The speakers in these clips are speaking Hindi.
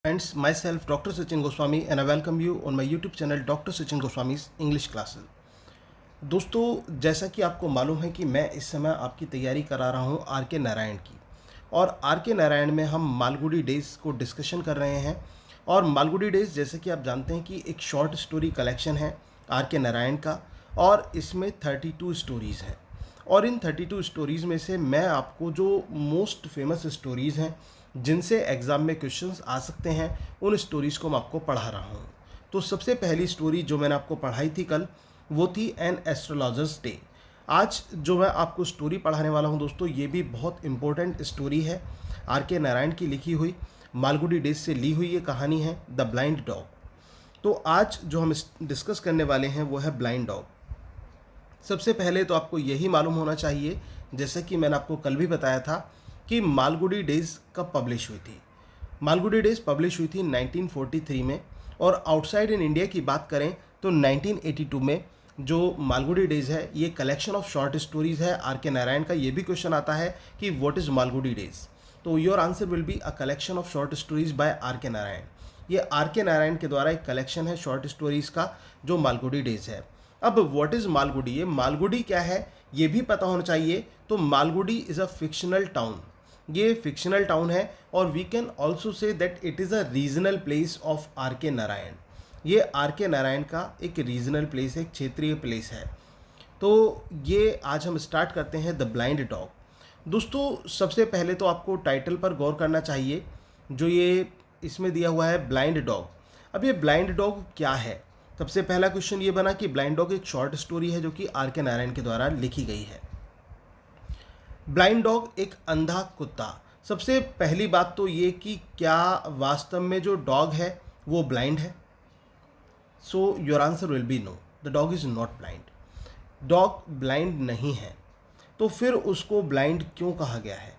Friends, myself Dr. Sachin Goswami and I welcome you on my YouTube channel Dr. Sachin Goswami's English Classes। दोस्तों, जैसा कि आपको मालूम है कि मैं इस समय आपकी तैयारी करा रहा हूँ आर के नारायण की, और आर के नारायण में हम मालगुडी डेज़ को डिस्कशन कर रहे हैं। और मालगुडी डेज़ जैसे कि आप जानते हैं कि एक शॉर्ट स्टोरी कलेक्शन है आर के नारायण का, और इसमें 32 स्टोरीज़ हैं। और इन 32 स्टोरीज़ में से मैं आपको जो मोस्ट फेमस स्टोरीज़ हैं जिनसे एग्ज़ाम में क्वेश्चंस आ सकते हैं, उन स्टोरीज़ को मैं आपको पढ़ा रहा हूँ। तो सबसे पहली स्टोरी जो मैंने आपको पढ़ाई थी कल, वो थी एन एस्ट्रोलॉजर्स डे। आज जो मैं आपको स्टोरी पढ़ाने वाला हूँ दोस्तों, ये भी बहुत इम्पोर्टेंट स्टोरी है, आर के नारायण की लिखी हुई, मालगुडी डेज से ली हुई ये कहानी है, द ब्लाइंड डॉग। तो आज जो हम डिस्कस करने वाले हैं वो है ब्लाइंड डॉग। सबसे पहले तो आपको यही मालूम होना चाहिए, जैसा कि मैंने आपको कल भी बताया था, कि मालगुडी डेज़ कब पब्लिश हुई थी। मालगुडी डेज़ पब्लिश हुई थी 1943 में, और आउटसाइड इन इंडिया की बात करें तो 1982 में। जो मालगुडी डेज़ है ये कलेक्शन ऑफ शॉर्ट स्टोरीज़ है आर के नारायण का। ये भी क्वेश्चन आता है कि व्हाट इज़ मालगुडी डेज़, तो your answer will be a collection of short stories by R K Narayan. ये आर के नारायण के द्वारा एक कलेक्शन है शॉर्ट स्टोरीज़ का जो मालगुडी डेज़ है। अब व्हाट इज़ मालगुडी, ये मालगुडी क्या है ये भी पता होना चाहिए। तो Malgudi is a fictional town, ये फिक्शनल टाउन है, और we can also say that it is a regional place of R K Narayan. ये आर के नारायण का एक रीजनल प्लेस है, एक क्षेत्रीय प्लेस है। तो ये आज हम स्टार्ट करते हैं द ब्लाइंड डॉग। दोस्तों, सबसे पहले तो आपको टाइटल पर गौर करना चाहिए, जो ये इसमें दिया हुआ है ब्लाइंड डॉग। अब ये ब्लाइंड डॉग क्या है? सबसे पहला क्वेश्चन ये बना कि ब्लाइंड डॉग एक शॉर्ट स्टोरी है जो कि आर के नारायण के द्वारा लिखी गई है। ब्लाइंड डॉग एक अंधा कुत्ता। सबसे पहली बात तो ये कि क्या वास्तव में जो डॉग है वो ब्लाइंड है? So your answer will be no, the dog is not blind. Dog blind नहीं है, तो फिर उसको ब्लाइंड क्यों कहा गया है?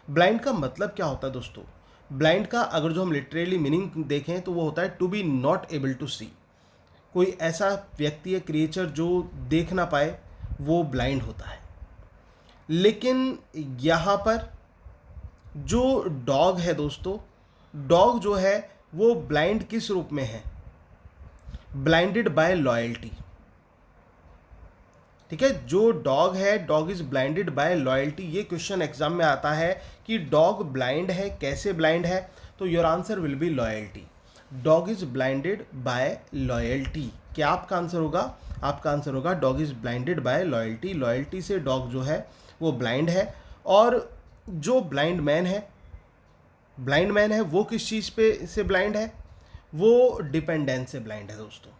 ब्लाइंड का मतलब क्या होता है दोस्तों? ब्लाइंड का अगर जो हम लिटरली मीनिंग देखें तो वो होता है to be not able to see. कोई ऐसा व्यक्ति या क्रिएचर जो देख ना पाए, वो ब्लाइंड होता है। लेकिन यहाँ पर जो डॉग है दोस्तों, डॉग जो है वो ब्लाइंड किस रूप में है? Blinded bye loyalty. ठीक है, जो डॉग है, dog is blinded bye loyalty. ये क्वेश्चन एग्जाम में आता है कि डॉग ब्लाइंड है, कैसे ब्लाइंड है? तो your answer will B loyalty. Dog is blinded bye loyalty. क्या आपका आंसर होगा? आपका आंसर होगा dog is blinded bye loyalty. Loyalty से डॉग जो है वो ब्लाइंड है। और जो ब्लाइंड मैन है, ब्लाइंड मैन है वो किस चीज़ पे से ब्लाइंड है? वो डिपेंडेंस से ब्लाइंड है दोस्तों।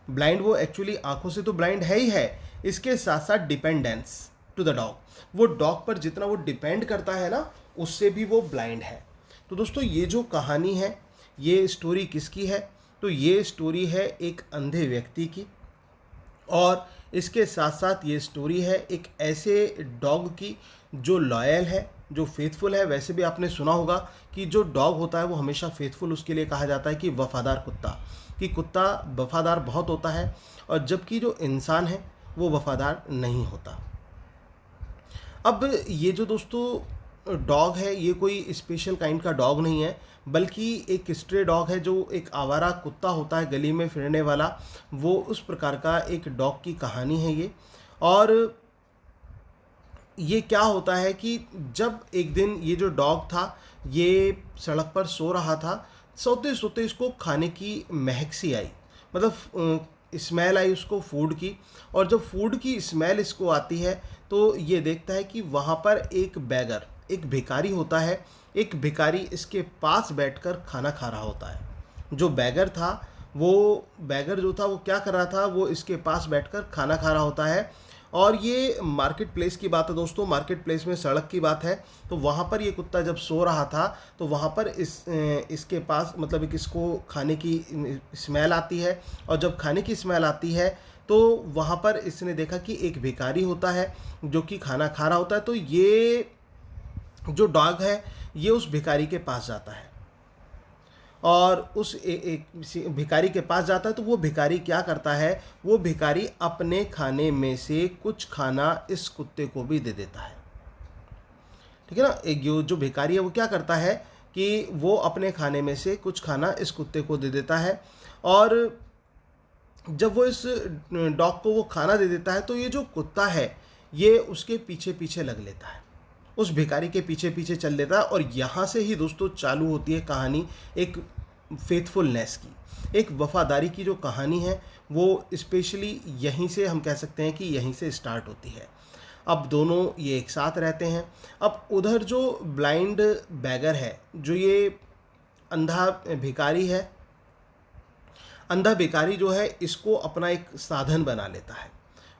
ब्लाइंड वो एक्चुअली आंखों से तो ब्लाइंड है ही है, इसके साथ साथ डिपेंडेंस टू द डॉग, वो डॉग पर जितना वो डिपेंड करता है ना, उससे भी वो ब्लाइंड है। तो दोस्तों, ये जो कहानी है, ये स्टोरी किसकी है? तो ये स्टोरी है एक अंधे व्यक्ति की, और इसके साथ साथ ये स्टोरी है एक ऐसे डॉग की जो लॉयल है, जो फेथफुल है। वैसे भी आपने सुना होगा कि जो डॉग होता है वो हमेशा फेथफुल, उसके लिए कहा जाता है कि वफ़ादार कुत्ता, कि कुत्ता वफ़ादार बहुत होता है, और जबकि जो इंसान है वो वफ़ादार नहीं होता। अब ये जो दोस्तों डॉग है, ये कोई स्पेशल काइंड का डॉग नहीं है, बल्कि एक स्ट्रे डॉग है, जो एक आवारा कुत्ता होता है गली में फिरने वाला, वो उस प्रकार का एक डॉग की कहानी है ये। और ये क्या होता है कि जब एक दिन ये जो डॉग था, ये सड़क पर सो रहा था, सोते सोते इसको खाने की महक सी आई, मतलब स्मेल आई उसको फूड की। और जब फूड की स्मेल इसको आती है तो ये देखता है कि वहाँ पर एक बैगर, एक भिखारी होता है। एक भिखारी इसके पास बैठकर खाना खा रहा होता है। जो बैगर था, वो बैगर जो था वो क्या कर रहा था? वो इसके पास बैठकर खाना खा रहा होता है। और ये मार्केट प्लेस की बात है दोस्तों, मार्केट प्लेस में सड़क की बात है। तो वहाँ पर ये कुत्ता जब सो रहा था, तो वहाँ पर इसके पास, मतलब एक इसको खाने की स्मेल आती है। और जब खाने की स्मेल आती है तो वहाँ पर इसने देखा कि एक भिखारी होता है जो कि खाना खा रहा होता है। तो ये जो डॉग है, ये उस भिखारी के पास जाता है, और उस एक भिखारी के पास जाता है। तो वो भिखारी क्या करता है? वो भिखारी अपने खाने में से कुछ खाना इस कुत्ते को भी दे देता है। ठीक है ना? एक जो भिखारी है वो क्या करता है कि वो अपने खाने में से कुछ खाना इस कुत्ते को दे देता है, और जब वो इस डॉग को वो खाना दे देता है तो ये जो कुत्ता है ये उसके पीछे पीछे लग लेता है, उस भिखारी के पीछे पीछे चल देता है। और यहाँ से ही दोस्तों चालू होती है कहानी एक फेथफुलनेस की, एक वफ़ादारी की जो कहानी है वो स्पेशली यहीं से हम कह सकते हैं कि यहीं से स्टार्ट होती है। अब दोनों ये एक साथ रहते हैं। अब उधर जो ब्लाइंड बैगर है, जो ये अंधा भिखारी है, अंधा भिखारी जो है इसको अपना एक साधन बना लेता है।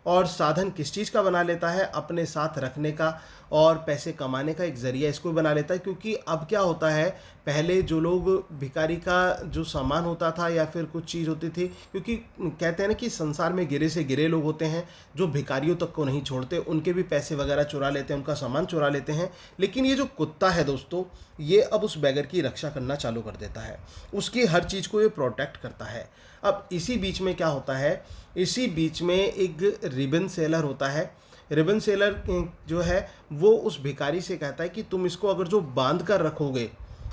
और साधन किस चीज़ का बना लेता है? अपने साथ रखने का और पैसे कमाने का एक ज़रिया इसको बना लेता है। क्योंकि अब क्या होता है, पहले जो लोग भिखारी का जो सामान होता था या फिर कुछ चीज़ होती थी, क्योंकि कहते हैं ना कि संसार में गिरे से गिरे लोग होते हैं जो भिखारियों तक को नहीं छोड़ते, उनके भी पैसे वगैरह चुरा लेते हैं, उनका सामान चुरा लेते हैं। लेकिन ये जो कुत्ता है दोस्तों, ये अब उस बैगर की रक्षा करना चालू कर देता है, उसकी हर चीज़ को ये प्रोटेक्ट करता है। अब इसी बीच में क्या होता है, इसी बीच में एक रिबन सेलर होता है। रिबन सेलर जो है वो उस भिखारी से कहता है कि तुम इसको अगर जो बांध कर रखोगे,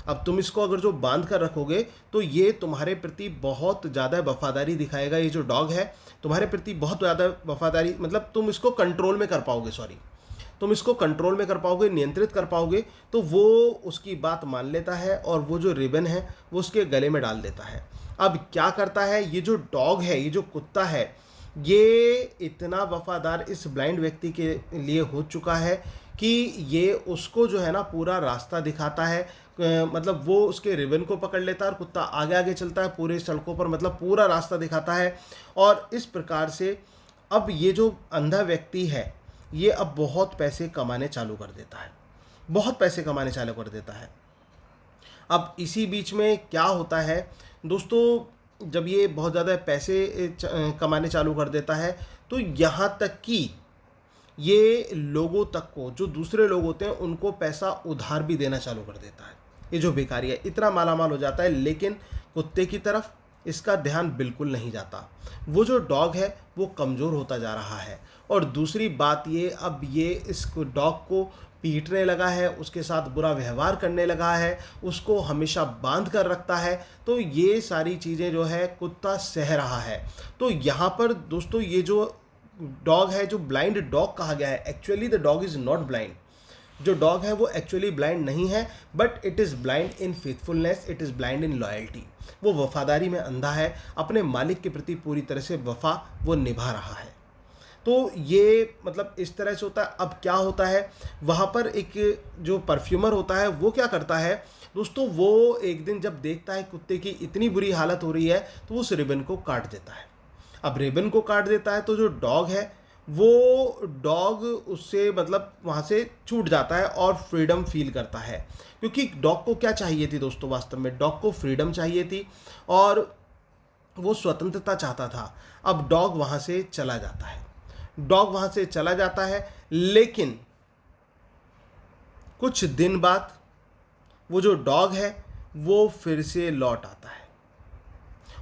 अब तुम इसको अगर जो बांध कर रखोगे तो ये तुम्हारे प्रति बहुत ज़्यादा वफादारी दिखाएगा। ये जो डॉग है तुम्हारे प्रति बहुत ज़्यादा वफादारी, मतलब तुम इसको कंट्रोल में कर पाओगे, तुम इसको कंट्रोल में कर पाओगे, नियंत्रित कर पाओगे। तो वो उसकी बात मान लेता है और वो जो रिबन है वो उसके गले में डाल देता है। अब क्या करता है, ये जो डॉग है, ये जो कुत्ता है, ये इतना वफादार इस ब्लाइंड व्यक्ति के लिए हो चुका है कि ये उसको जो है ना पूरा रास्ता दिखाता है। मतलब वो उसके रिबन को पकड़ लेता है और कुत्ता आगे आगे चलता है पूरे सड़कों पर, मतलब पूरा रास्ता दिखाता है। और इस प्रकार से अब ये जो अंधा व्यक्ति है ये अब बहुत पैसे कमाने चालू कर देता है, बहुत पैसे कमाने चालू कर देता है। अब इसी बीच में क्या होता है दोस्तों, जब ये बहुत ज़्यादा पैसे कमाने चालू कर देता है तो यहाँ तक कि ये लोगों तक को, जो दूसरे लोग होते हैं, उनको पैसा उधार भी देना चालू कर देता है। ये जो भिखारी है इतना मालामाल हो जाता है, लेकिन कुत्ते की तरफ इसका ध्यान बिल्कुल नहीं जाता। वो जो डॉग है वो कमज़ोर होता जा रहा है। और दूसरी बात ये, अब ये इस डॉग को पीटने लगा है, उसके साथ बुरा व्यवहार करने लगा है, उसको हमेशा बांध कर रखता है। तो ये सारी चीज़ें जो है कुत्ता सह रहा है। तो यहाँ पर दोस्तों ये जो डॉग है, जो ब्लाइंड डॉग कहा गया है, actually the dog is not blind. जो डॉग है वो एक्चुअली ब्लाइंड नहीं है, but it is blind in faithfulness, it is blind in loyalty. वो वफादारी में अंधा है, अपने मालिक के प्रति पूरी तरह से वफा वो निभा रहा है। तो ये मतलब इस तरह से होता है। अब क्या होता है, वहाँ पर एक जो परफ्यूमर होता है वो क्या करता है दोस्तों, वो एक दिन जब देखता है कुत्ते की इतनी बुरी हालत हो रही है तो वो उस रिबन को काट देता है। अब रिबन को काट देता है तो जो डॉग है वो डॉग उससे मतलब वहाँ से छूट जाता है और फ्रीडम फील करता है। क्योंकि डॉग को क्या चाहिए थी दोस्तों, वास्तव में डॉग को फ्रीडम चाहिए थी और वो स्वतंत्रता चाहता था। अब डॉग वहाँ से चला जाता है, डॉग वहाँ से चला जाता है, लेकिन कुछ दिन बाद वो जो डॉग है वो फिर से लौट आता है।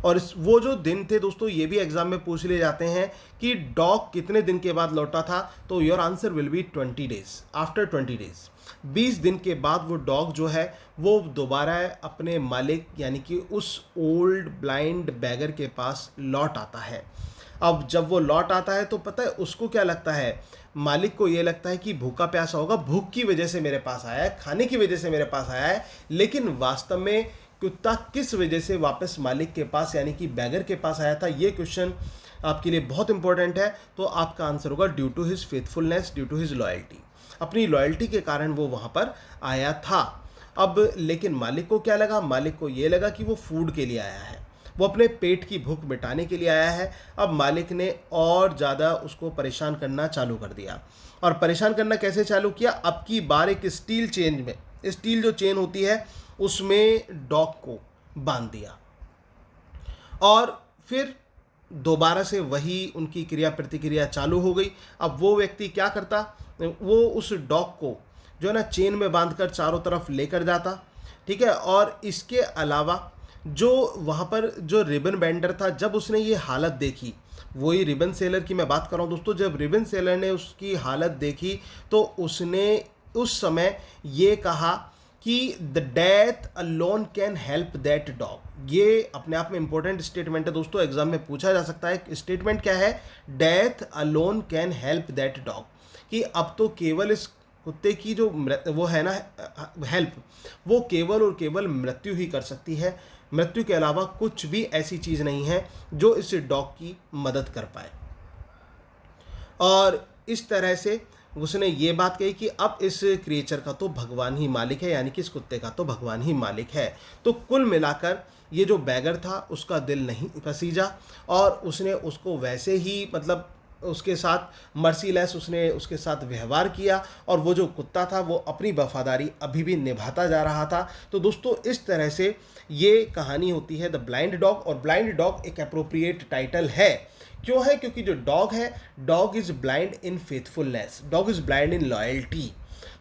और वो जो दिन थे दोस्तों, ये भी एग्जाम में पूछ लिए जाते हैं कि डॉग कितने दिन के बाद लौटा था, तो your answer will B 20 days. After 20 days, 20 दिन के बाद वो डॉग जो है वो दोबारा अपने मालिक यानी कि उस ओल्ड ब्लाइंड बैगर के पास लौट आता है। अब जब वो लौट आता है तो पता है उसको क्या लगता है, मालिक को ये लगता है कि भूखा प्यासा होगा, भूख की वजह से मेरे पास आया है, खाने की वजह से मेरे पास आया है। लेकिन वास्तव में कुत्ता किस वजह से वापस मालिक के पास यानी कि बैगर के पास आया था, ये क्वेश्चन आपके लिए बहुत इंपॉर्टेंट है। तो आपका आंसर होगा due to his faithfulness, due to his loyalty. अपनी लॉयल्टी के कारण वो वहाँ पर आया था। अब लेकिन मालिक को क्या लगा, मालिक को ये लगा कि वो फूड के लिए आया है, वो अपने पेट की भूख मिटाने के लिए आया है। अब मालिक ने और ज़्यादा उसको परेशान करना चालू कर दिया। और परेशान करना कैसे चालू किया, अब की बार एक स्टील चेन में, स्टील जो चेन होती है उसमें डॉग को बांध दिया। और फिर दोबारा से वही उनकी क्रिया प्रतिक्रिया चालू हो गई। अब वो व्यक्ति क्या करता, वो उस डॉग को जो है ना चेन में बांधकर चारों तरफ लेकर जाता, ठीक है। और इसके अलावा जो वहाँ पर जो रिबन बेंडर था, जब उसने ये हालत देखी, वही रिबन सेलर की मैं बात कर रहा हूँ दोस्तों, जब रिबन सेलर ने उसकी हालत देखी तो उसने उस समय ये कहा कि the death alone can help that dog. ये अपने आप में इंपॉर्टेंट स्टेटमेंट है दोस्तों, एग्जाम में पूछा जा सकता है। स्टेटमेंट क्या है? Death alone can help that dog, कि अब तो केवल इस कुत्ते की जो वो है ना हेल्प, वो केवल और केवल मृत्यु ही कर सकती है। मृत्यु के अलावा कुछ भी ऐसी चीज़ नहीं है जो इस डॉग की मदद कर पाए। और इस तरह से उसने ये बात कही कि अब इस क्रिएचर का तो भगवान ही मालिक है, यानी कि इस कुत्ते का तो भगवान ही मालिक है। तो कुल मिलाकर ये जो बैगर था उसका दिल नहीं पसीजा, और उसने उसको वैसे ही मतलब उसके साथ मर्सीलेस उसने उसके साथ व्यवहार किया, और वो जो कुत्ता था वो अपनी वफादारी अभी भी निभाता जा रहा था। तो दोस्तों इस तरह से ये कहानी होती है द ब्लाइंड डॉग। और ब्लाइंड डॉग एक अप्रोप्रिएट टाइटल है। क्यों है? क्योंकि जो डॉग है, dog is blind in faithfulness, dog is blind in loyalty.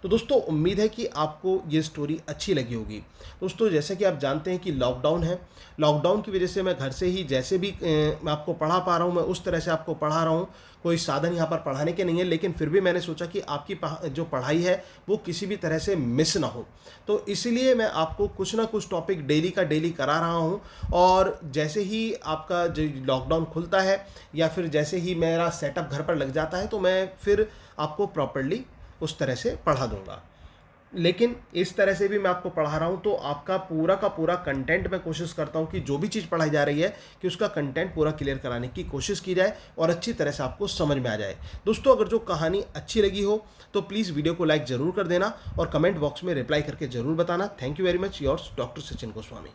तो दोस्तों उम्मीद है कि आपको ये स्टोरी अच्छी लगी होगी। दोस्तों जैसे कि आप जानते हैं कि लॉकडाउन है, लॉकडाउन की वजह से मैं घर से ही जैसे भी मैं आपको पढ़ा पा रहा हूँ, मैं उस तरह से आपको पढ़ा रहा हूँ। कोई साधन यहाँ पर पढ़ाने के नहीं है, लेकिन फिर भी मैंने सोचा कि आपकी जो पढ़ाई है वो किसी भी तरह से मिस ना हो। तो इसीलिए मैं आपको कुछ ना कुछ टॉपिक डेली का डेली करा रहा हूँ। और जैसे ही आपका जो लॉकडाउन खुलता है या फिर जैसे ही मेरा सेटअप घर पर लग जाता है, तो मैं फिर आपको प्रॉपरली उस तरह से पढ़ा दूंगा। लेकिन इस तरह से भी मैं आपको पढ़ा रहा हूँ तो आपका पूरा का पूरा कंटेंट मैं कोशिश करता हूँ कि जो भी चीज़ पढ़ाई जा रही है कि उसका कंटेंट पूरा क्लियर कराने की कोशिश की जाए और अच्छी तरह से आपको समझ में आ जाए। दोस्तों अगर जो कहानी अच्छी लगी हो तो प्लीज़ वीडियो को लाइक ज़रूर कर देना और कमेंट बॉक्स में रिप्लाई करके ज़रूर बताना। Thank you very much, yours doctor Sachin Goswami.